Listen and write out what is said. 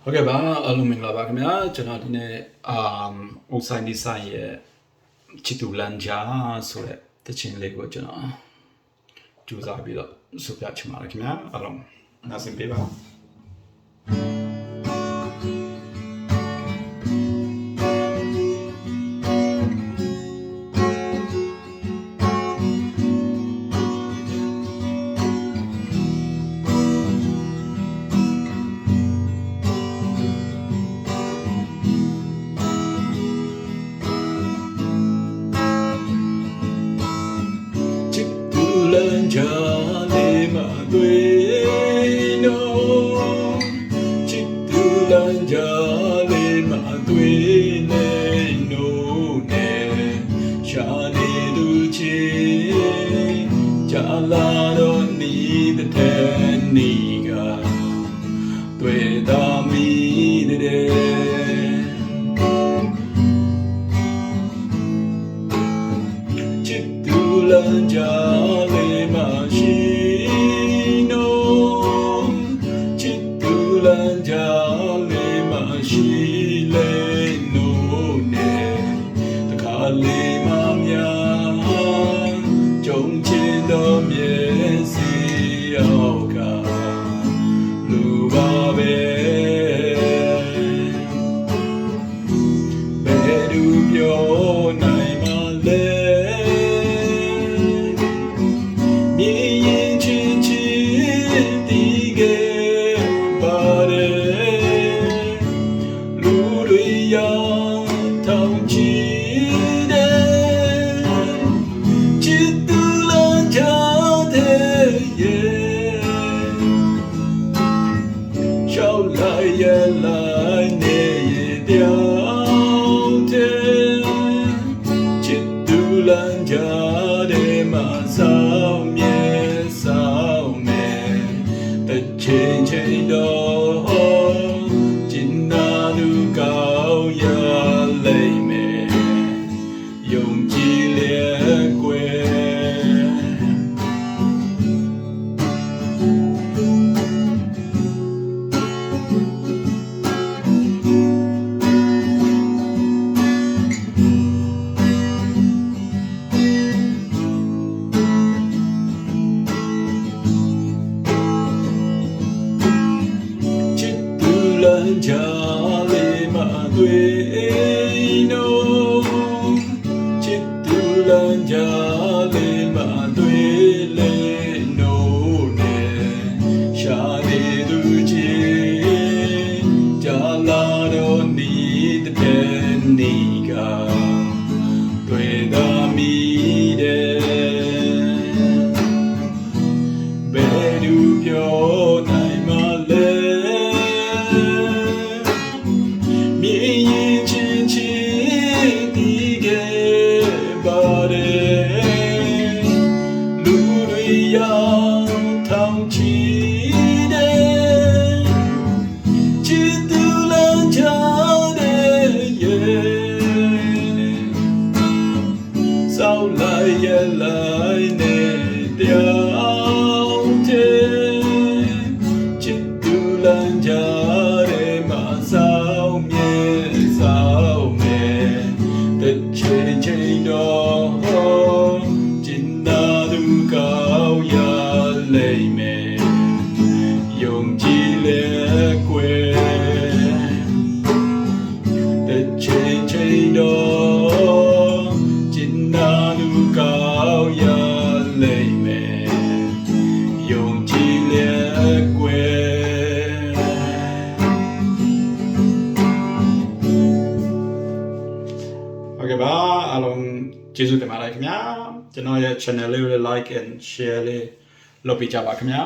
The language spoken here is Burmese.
ဟုတ်ကဲ့ပါအားလုံးမင်္ဂလာပါခင်ဗျာကျွန်တော်ဒီနေ့အိုဆိုင်ဒီဆိုင်ရဲ့ချစ်သူလန်ဂျာဆိုတဲ့တခြင်းလေးကိုကျွန်တော်ကြိုးစားပြီးတော့ဆိုပြချင်ပါတယ်ခင်ဗျာအားလုံးနားဆင်ပေးပါဂျာလေးမတွေ့နော်ချစ်သူလန်ဂျာလေးမတွေ့နေနော်နဲ့ရှာနေသူချီဂျာလာတော့နေတဲ့နေကတွေ့တာမီတဲ့ချစ်သူလန်ဂျာလေးမများကြုံချင်တော့မျက်စိအောက်ကလူပါပဲဘယ်သူပြောနိုင်မလဲမြင်ရင်ချင်းချင်းတီးခဲ့ပါတယ်လူတွေရောက်ထောင်ချီ来年也掉天，七度兰家的马少面少面的千千多，今那路高呀泪面，用几连归。家里嘛对喏，七度兰家里嘛对嘞喏嘞，下里路街，家拉到你的天你个，对的米的，别丢表奶嘛嘞。ထောင်ချီတဲ့ချစ်သူလမ်းချတဲ့ရဲ့စောက်လိုက်ရလိုက်နဲ့တောင်းတဲ့ချစ်သူလမ်းချတဲ့မှာစောက်မြဲစောက်မယ်တစ်ချိန်ချိန်တော့ကျင်နာသူကောင်းရလိမ့်မယ်ယုံကြည်လေကွယ်တစ်ချိန်ချိန်တော့ကျင်နာသူကောင်းရလိမ့်မယ်ယုံကြည်လေကွယ်ဟုတ်ကဲ့ပါအားလုံးကျေးဇူးတင်ပါတယ်ခင်ဗျာကျွန်တော်ရဲ့ channel လေးကို like and share လေးလုပ်ပေးကြပါခင်ဗျာ